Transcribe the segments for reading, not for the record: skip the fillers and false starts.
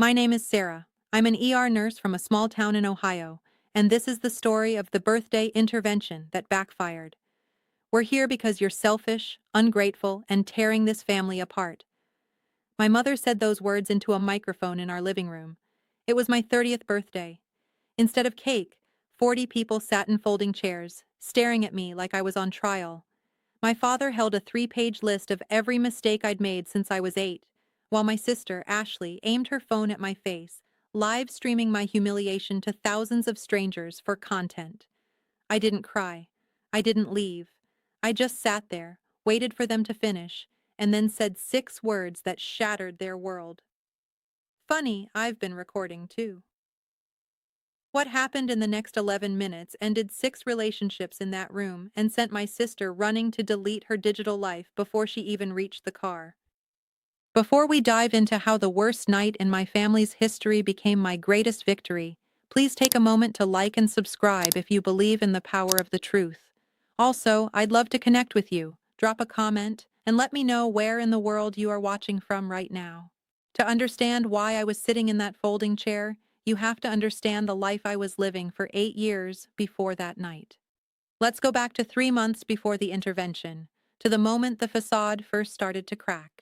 My name is Sarah. I'm an ER nurse from a small town in Ohio, and this is the story of the birthday intervention that backfired. We're here because you're selfish, ungrateful, and tearing this family apart. My mother said those words into a microphone in our living room. It was my 30th birthday. Instead of cake, 40 people sat in folding chairs, staring at me like I was on trial. My father held a 3-page list of every mistake I'd made since I was 8, while my sister, Ashley, aimed her phone at my face, live streaming my humiliation to thousands of strangers for content. I didn't cry. I didn't leave. I just sat there, waited for them to finish, and then said 6 words that shattered their world. Funny, I've been recording too. What happened in the next 11 minutes ended 6 relationships in that room and sent my sister running to delete her digital life before she even reached the car. Before we dive into how the worst night in my family's history became my greatest victory, please take a moment to like and subscribe if you believe in the power of the truth. Also, I'd love to connect with you. Drop a comment and let me know where in the world you are watching from right now. To understand why I was sitting in that folding chair, you have to understand the life I was living for 8 years before that night. Let's go back to 3 months before the intervention, to the moment the facade first started to crack.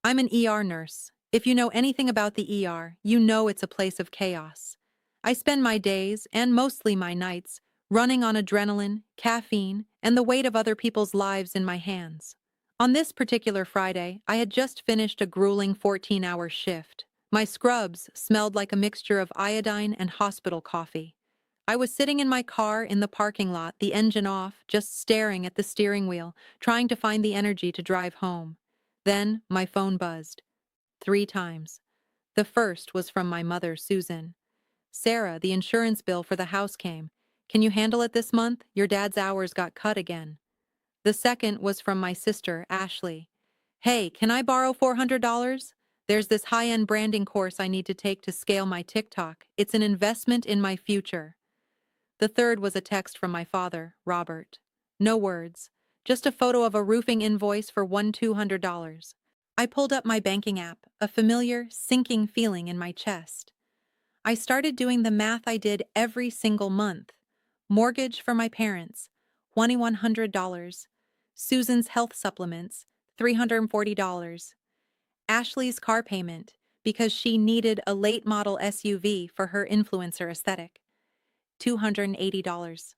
I'm an ER nurse. If you know anything about the ER, you know it's a place of chaos. I spend my days, and mostly my nights, running on adrenaline, caffeine, and the weight of other people's lives in my hands. On this particular Friday, I had just finished a grueling 14-hour shift. My scrubs smelled like a mixture of iodine and hospital coffee. I was sitting in my car in the parking lot, the engine off, just staring at the steering wheel, trying to find the energy to drive home. Then my phone buzzed. 3 times. The first was from my mother, Susan. Sarah, the insurance bill for the house came. Can you handle it this month? Your dad's hours got cut again. The second was from my sister, Ashley. Hey, can I borrow $400? There's this high-end branding course I need to take to scale my TikTok. It's an investment in my future. The third was a text from my father, Robert. No words, just a photo of a roofing invoice for $200. I pulled up my banking app, a familiar, sinking feeling in my chest. I started doing the math I did every single month. Mortgage for my parents, $2,100. Susan's health supplements, $340. Ashley's car payment, because she needed a late model SUV for her influencer aesthetic, $280.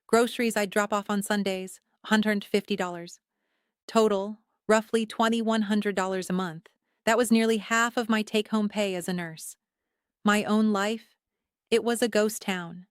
Groceries I'd drop off on Sundays, $150. Total, roughly $2,100 a month. That was nearly half of my take-home pay as a nurse. My own life? It was a ghost town.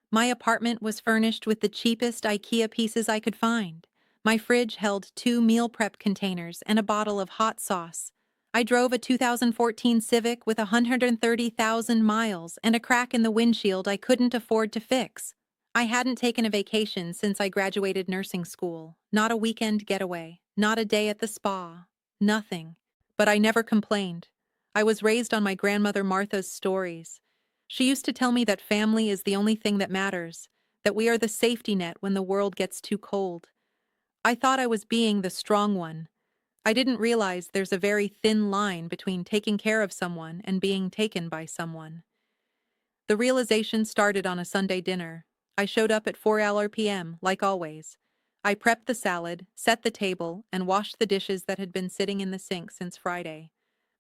My apartment was furnished with the cheapest IKEA pieces I could find. My fridge held 2 meal prep containers and a bottle of hot sauce. I drove a 2014 Civic with 130,000 miles and a crack in the windshield I couldn't afford to fix. I hadn't taken a vacation since I graduated nursing school. Not a weekend getaway. Not a day at the spa. Nothing. But I never complained. I was raised on my grandmother Martha's stories. She used to tell me that family is the only thing that matters, that we are the safety net when the world gets too cold. I thought I was being the strong one. I didn't realize there's a very thin line between taking care of someone and being taken by someone. The realization started on a Sunday dinner. I showed up at 4 p.m., like always. I prepped the salad, set the table, and washed the dishes that had been sitting in the sink since Friday.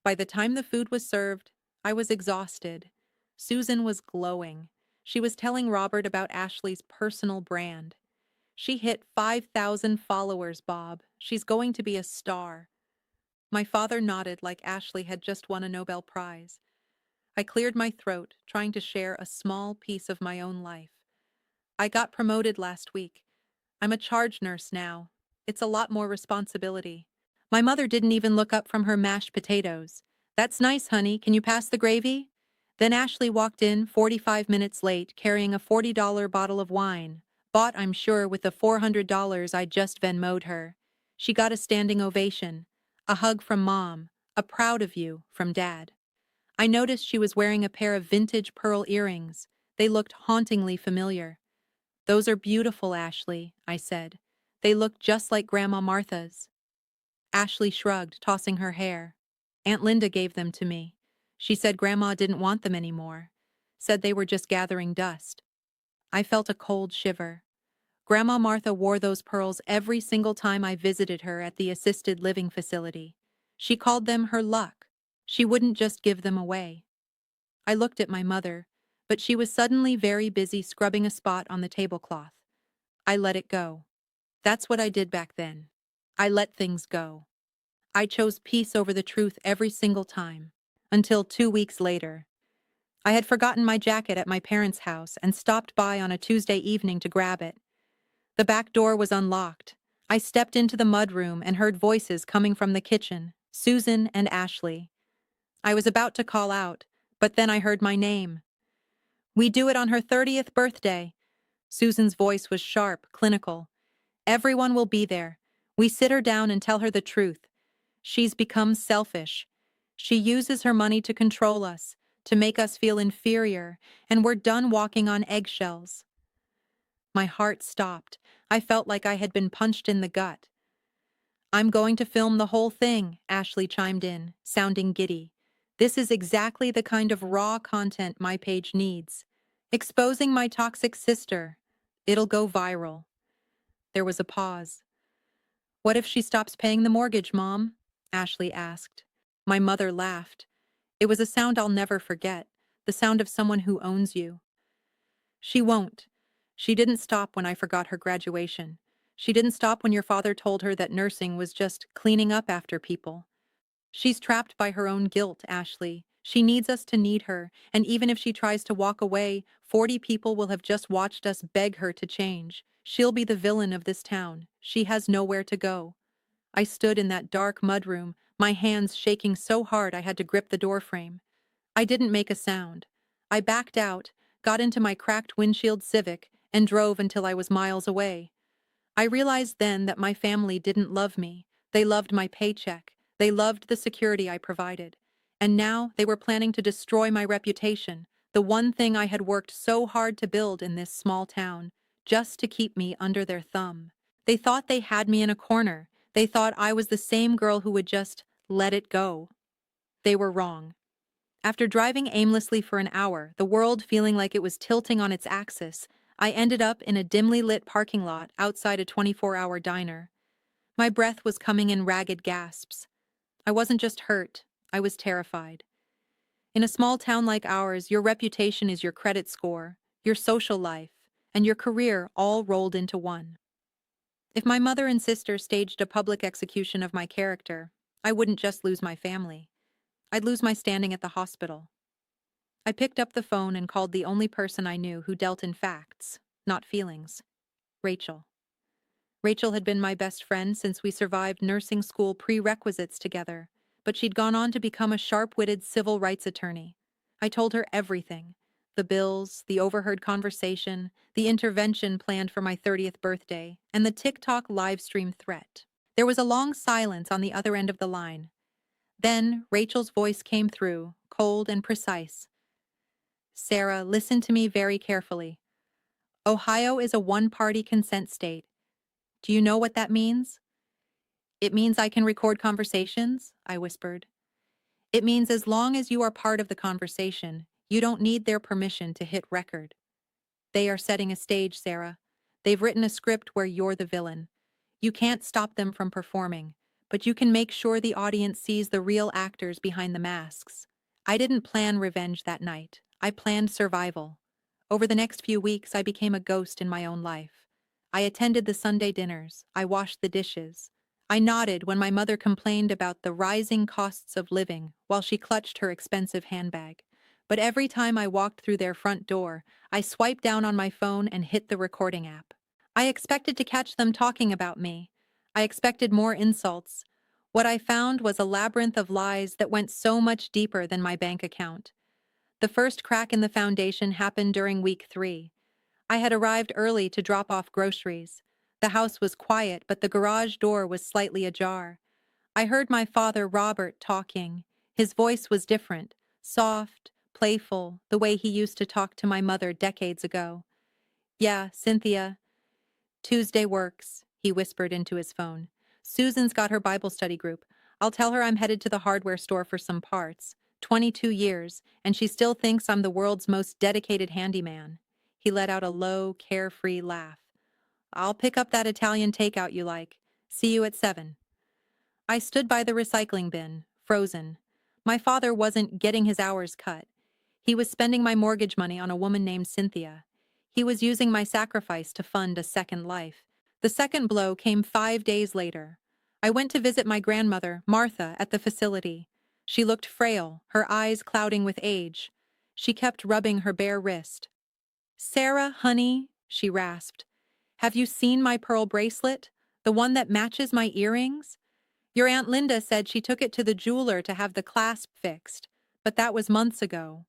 By the time the food was served, I was exhausted. Susan was glowing. She was telling Robert about Ashley's personal brand. She hit 5,000 followers, Bob. She's going to be a star. My father nodded like Ashley had just won a Nobel Prize. I cleared my throat, trying to share a small piece of my own life. I got promoted last week. I'm a charge nurse now. It's a lot more responsibility. My mother didn't even look up from her mashed potatoes. That's nice, honey. Can you pass the gravy? Then Ashley walked in 45 minutes late, carrying a $40 bottle of wine, bought, I'm sure, with the $400 I just Venmo'd her. She got a standing ovation, a hug from Mom, a proud of you from Dad. I noticed she was wearing a pair of vintage pearl earrings. They looked hauntingly familiar. Those are beautiful, Ashley, I said. They look just like Grandma Martha's. Ashley shrugged, tossing her hair. Aunt Linda gave them to me. She said Grandma didn't want them anymore. Said they were just gathering dust. I felt a cold shiver. Grandma Martha wore those pearls every single time I visited her at the assisted living facility. She called them her luck. She wouldn't just give them away. I looked at my mother, but she was suddenly very busy scrubbing a spot on the tablecloth. I let it go. That's what I did back then. I let things go. I chose peace over the truth every single time. Until 2 weeks later. I had forgotten my jacket at my parents' house and stopped by on a Tuesday evening to grab it. The back door was unlocked. I stepped into the mudroom and heard voices coming from the kitchen, Susan and Ashley. I was about to call out, but then I heard my name. "We do it on her 30th birthday." Susan's voice was sharp, clinical. "Everyone will be there. We sit her down and tell her the truth. She's become selfish. She uses her money to control us, to make us feel inferior, and we're done walking on eggshells." My heart stopped. I felt like I had been punched in the gut. "I'm going to film the whole thing," Ashley chimed in, sounding giddy. "This is exactly the kind of raw content my page needs. Exposing my toxic sister. It'll go viral." There was a pause. "What if she stops paying the mortgage, Mom?" Ashley asked. My mother laughed. It was a sound I'll never forget, the sound of someone who owns you. "She won't. She didn't stop when I forgot her graduation. She didn't stop when your father told her that nursing was just cleaning up after people. She's trapped by her own guilt, Ashley. She needs us to need her, and even if she tries to walk away, 40 people will have just watched us beg her to change. She'll be the villain of this town. She has nowhere to go." I stood in that dark mudroom, my hands shaking so hard I had to grip the doorframe. I didn't make a sound. I backed out, got into my cracked windshield Civic, and drove until I was miles away. I realized then that my family didn't love me. They loved my paycheck. They loved the security I provided. And now they were planning to destroy my reputation, the one thing I had worked so hard to build in this small town, just to keep me under their thumb. They thought they had me in a corner. They thought I was the same girl who would just let it go. They were wrong. After driving aimlessly for an hour, the world feeling like it was tilting on its axis, I ended up in a dimly lit parking lot outside a 24-hour diner. My breath was coming in ragged gasps. I wasn't just hurt, I was terrified. In a small town like ours, your reputation is your credit score, your social life, and your career all rolled into one. If my mother and sister staged a public execution of my character, I wouldn't just lose my family. I'd lose my standing at the hospital. I picked up the phone and called the only person I knew who dealt in facts, not feelings. Rachel. Rachel had been my best friend since we survived nursing school prerequisites together, but she'd gone on to become a sharp-witted civil rights attorney. I told her everything. The bills, the overheard conversation, the intervention planned for my 30th birthday, and the TikTok livestream threat. There was a long silence on the other end of the line. Then Rachel's voice came through, cold and precise. "Sarah, listen to me very carefully. Ohio is a one-party consent state. Do you know what that means?" "It means I can record conversations," I whispered. "It means as long as you are part of the conversation, you don't need their permission to hit record. They are setting a stage, Sarah. They've written a script where you're the villain. You can't stop them from performing, but you can make sure the audience sees the real actors behind the masks." I didn't plan revenge that night. I planned survival. Over the next few weeks, I became a ghost in my own life. I attended the Sunday dinners. I washed the dishes. I nodded when my mother complained about the rising costs of living while she clutched her expensive handbag. But every time I walked through their front door, I swiped down on my phone and hit the recording app. I expected to catch them talking about me. I expected more insults. What I found was a labyrinth of lies that went so much deeper than my bank account. The first crack in the foundation happened during week 3. I had arrived early to drop off groceries. The house was quiet, but the garage door was slightly ajar. I heard my father, Robert, talking. His voice was different, soft, playful, the way he used to talk to my mother decades ago. "Yeah, Cynthia. Tuesday works," he whispered into his phone. "Susan's got her Bible study group. I'll tell her I'm headed to the hardware store for some parts. 22 years, and she still thinks I'm the world's most dedicated handyman." He let out a low, carefree laugh. "I'll pick up that Italian takeout you like. See you at 7. I stood by the recycling bin, frozen. My father wasn't getting his hours cut. He was spending my mortgage money on a woman named Cynthia. He was using my sacrifice to fund a second life. The second blow came 5 days later. I went to visit my grandmother, Martha, at the facility. She looked frail, her eyes clouding with age. She kept rubbing her bare wrist. "Sarah, honey," she rasped, "have you seen my pearl bracelet? The one that matches my earrings? Your Aunt Linda said she took it to the jeweler to have the clasp fixed, but that was months ago."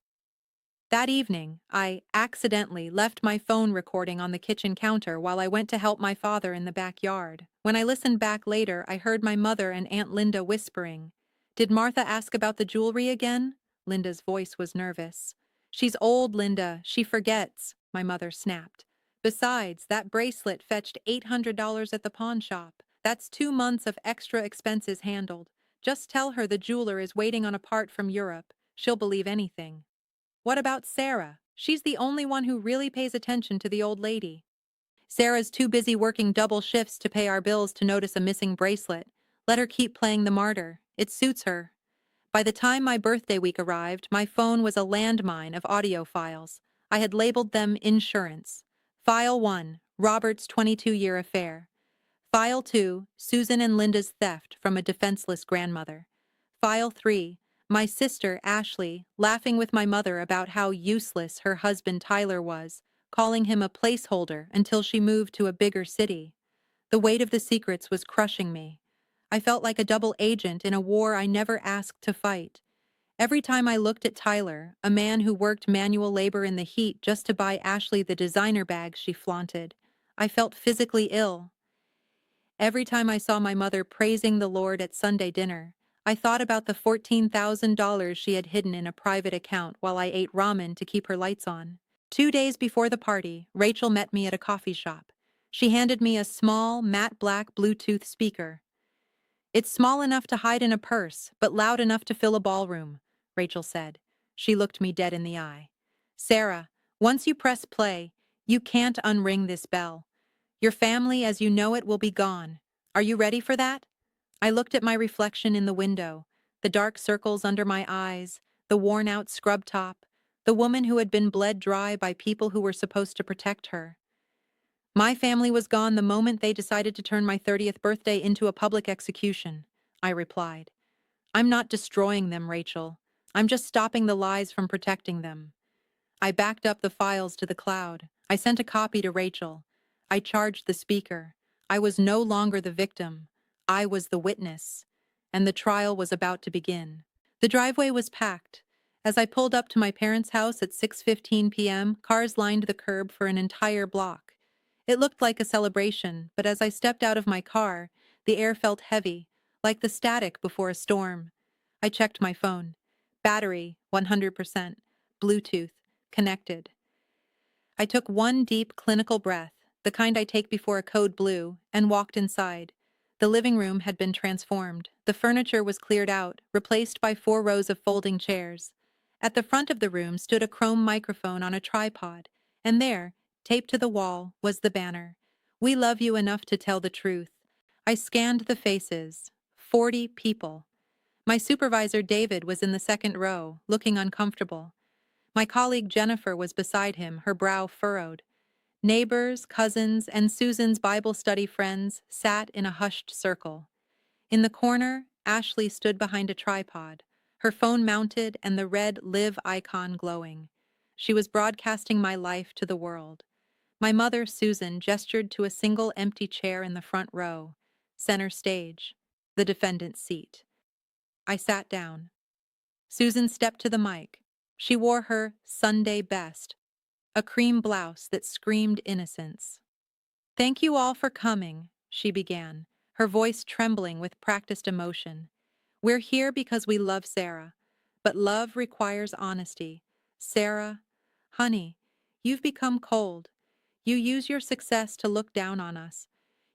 That evening, I accidentally left my phone recording on the kitchen counter while I went to help my father in the backyard. When I listened back later, I heard my mother and Aunt Linda whispering. "Did Martha ask about the jewelry again?" Linda's voice was nervous. "She's old, Linda. She forgets," my mother snapped. "Besides, that bracelet fetched $800 at the pawn shop. That's 2 months of extra expenses handled. Just tell her the jeweler is waiting on a part from Europe. She'll believe anything." "What about Sarah? She's the only one who really pays attention to the old lady." "Sarah's too busy working double shifts to pay our bills to notice a missing bracelet. Let her keep playing the martyr. It suits her." By the time my birthday week arrived, my phone was a landmine of audio files. I had labeled them insurance. File 1, Robert's 22-year affair. File 2, Susan and Linda's theft from a defenseless grandmother. File 3, my sister, Ashley, laughing with my mother about how useless her husband Tyler was, calling him a placeholder until she moved to a bigger city. The weight of the secrets was crushing me. I felt like a double agent in a war I never asked to fight. Every time I looked at Tyler, a man who worked manual labor in the heat just to buy Ashley the designer bags she flaunted, I felt physically ill. Every time I saw my mother praising the Lord at Sunday dinner, I thought about the $14,000 she had hidden in a private account while I ate ramen to keep her lights on. 2 days before the party, Rachel met me at a coffee shop. She handed me a small, matte black Bluetooth speaker. "It's small enough to hide in a purse, but loud enough to fill a ballroom," Rachel said. She looked me dead in the eye. "Sarah, once you press play, you can't unring this bell. Your family as you know it will be gone. Are you ready for that?" I looked at my reflection in the window, the dark circles under my eyes, the worn-out scrub top, the woman who had been bled dry by people who were supposed to protect her. "My family was gone the moment they decided to turn my 30th birthday into a public execution," I replied. "I'm not destroying them, Rachel. I'm just stopping the lies from protecting them." I backed up the files to the cloud. I sent a copy to Rachel. I charged the speaker. I was no longer the victim. I was the witness. And the trial was about to begin. The driveway was packed. As I pulled up to my parents' house at 6:15 p.m., cars lined the curb for an entire block. It looked like a celebration, but as I stepped out of my car, the air felt heavy, like the static before a storm. I checked my phone. Battery, 100%. Bluetooth, connected. I took one deep clinical breath, the kind I take before a code blue, and walked inside. The living room had been transformed. The furniture was cleared out, replaced by 4 rows of folding chairs. At the front of the room stood a chrome microphone on a tripod, and there, taped to the wall, was the banner. "We love you enough to tell the truth." I scanned the faces. 40 people. My supervisor, David, was in the second row, looking uncomfortable. My colleague Jennifer was beside him, her brow furrowed. Neighbors, cousins, and Susan's Bible study friends sat in a hushed circle. In the corner, Ashley stood behind a tripod, her phone mounted and the red Live icon glowing. She was broadcasting my life to the world. My mother, Susan, gestured to a single empty chair in the front row, center stage, the defendant's seat. I sat down. Susan stepped to the mic. She wore her Sunday best, a cream blouse that screamed innocence. "Thank you all for coming," she began, her voice trembling with practiced emotion. "We're here because we love Sarah, but love requires honesty. Sarah, honey, you've become cold. You use your success to look down on us.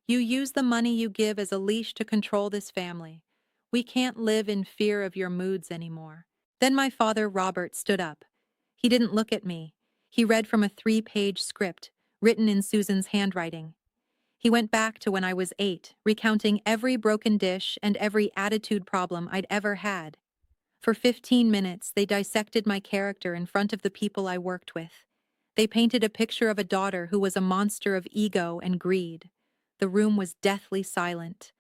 You use the money you give as a leash to control this family. We can't live in fear of your moods anymore. Then my father, Robert, stood up. He didn't look at me. He read from a 3-page script, written in Susan's handwriting. He went back to when I was 8, recounting every broken dish and every attitude problem I'd ever had. For 15 minutes, they dissected my character in front of the people I worked with. They painted a picture of a daughter who was a monster of ego and greed. The room was deathly silent.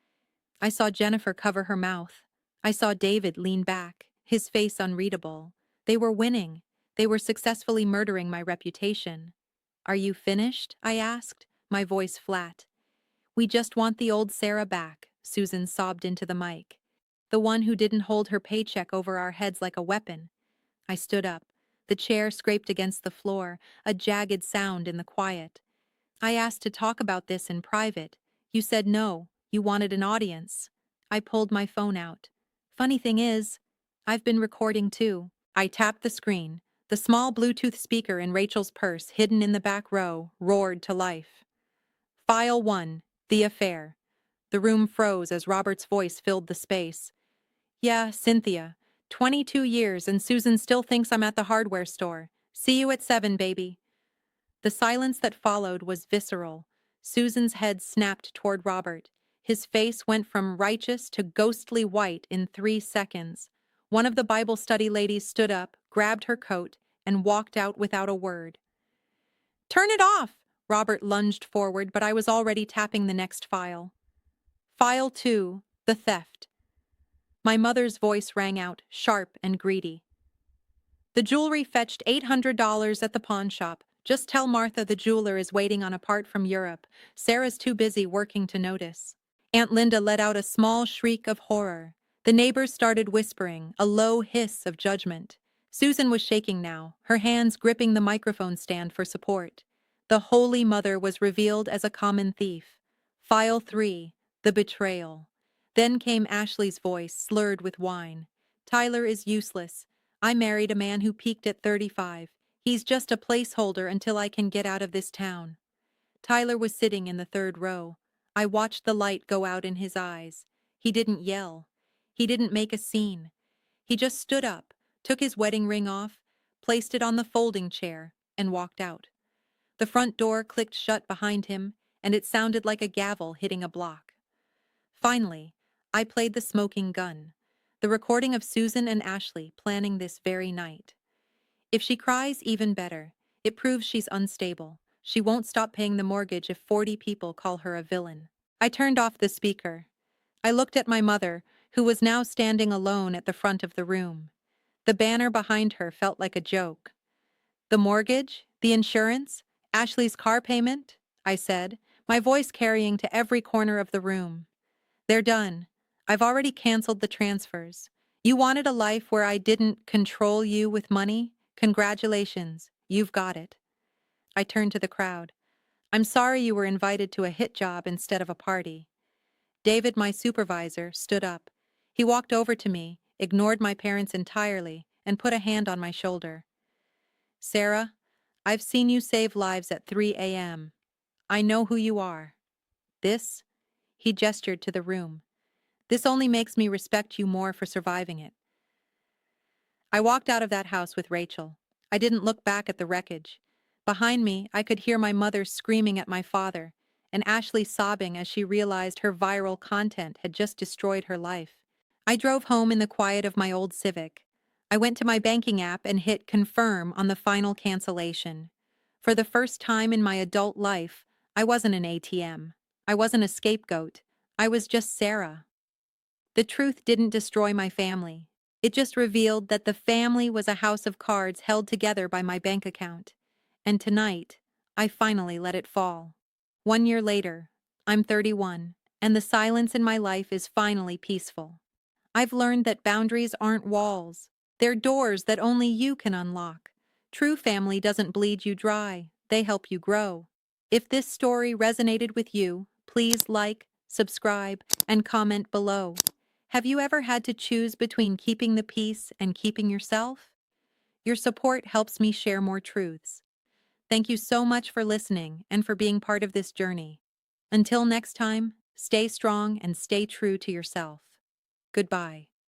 I saw Jennifer cover her mouth. I saw David lean back, his face unreadable. They were winning. They were successfully murdering my reputation. "Are you finished?" I asked, my voice flat. "We just want the old Sarah back," Susan sobbed into the mic. "The one who didn't hold her paycheck over our heads like a weapon." I stood up. The chair scraped against the floor, a jagged sound in the quiet. "I asked to talk about this in private. You said no, you wanted an audience." I pulled my phone out. "Funny thing is, I've been recording too." I tapped the screen. The small Bluetooth speaker in Rachel's purse, hidden in the back row, roared to life. "File 1, The Affair." The room froze as Robert's voice filled the space. "Yeah, Cynthia. 22 years and Susan still thinks I'm at the hardware store. See you at 7, baby." The silence that followed was visceral. Susan's head snapped toward Robert. His face went from righteous to ghostly white in 3 seconds. One of the Bible study ladies stood up, grabbed her coat, and walked out without a word. "Turn it off!" Robert lunged forward, but I was already tapping the next file. File 2, The Theft. My mother's voice rang out, sharp and greedy. "The jewelry fetched $800 at the pawn shop. Just tell Martha the jeweler is waiting on a part from Europe. Sarah's too busy working to notice." Aunt Linda let out a small shriek of horror. The neighbors started whispering, a low hiss of judgment. Susan was shaking now, her hands gripping the microphone stand for support. The Holy Mother was revealed as a common thief. File 3, The Betrayal. Then came Ashley's voice, slurred with wine. "Tyler is useless. I married a man who peaked at 35. He's just a placeholder until I can get out of this town." Tyler was sitting in the 3rd row. I watched the light go out in his eyes. He didn't yell. He didn't make a scene. He just stood up, took his wedding ring off, placed it on the folding chair, and walked out. The front door clicked shut behind him, and it sounded like a gavel hitting a block. Finally, I played the smoking gun, the recording of Susan and Ashley planning this very night. If she cries, even better. It proves she's unstable. She won't stop paying the mortgage if 40 people call her a villain. I turned off the speaker. I looked at my mother, who was now standing alone at the front of the room. The banner behind her felt like a joke. "The mortgage? The insurance? Ashley's car payment?" I said, my voice carrying to every corner of the room. "They're done. I've already canceled the transfers. You wanted a life where I didn't control you with money? Congratulations, you've got it." I turned to the crowd. "I'm sorry you were invited to a hit job instead of a party." David, my supervisor, stood up. He walked over to me, ignored my parents entirely, and put a hand on my shoulder. "Sarah, I've seen you save lives at 3 a.m. I know who you are. This," he gestured to the room, "this only makes me respect you more for surviving it." I walked out of that house with Rachel. I didn't look back at the wreckage. Behind me, I could hear my mother screaming at my father, and Ashley sobbing as she realized her viral content had just destroyed her life. I drove home in the quiet of my old Civic. I went to my banking app and hit confirm on the final cancellation. For the first time in my adult life, I wasn't an ATM. I wasn't a scapegoat. I was just Sarah. The truth didn't destroy my family. It just revealed that the family was a house of cards held together by my bank account. And tonight, I finally let it fall. 1 year later, I'm 31, and the silence in my life is finally peaceful. I've learned that boundaries aren't walls. They're doors that only you can unlock. True family doesn't bleed you dry. They help you grow. If this story resonated with you, please like, subscribe, and comment below. Have you ever had to choose between keeping the peace and keeping yourself? Your support helps me share more truths. Thank you so much for listening and for being part of this journey. Until next time, stay strong and stay true to yourself. Goodbye.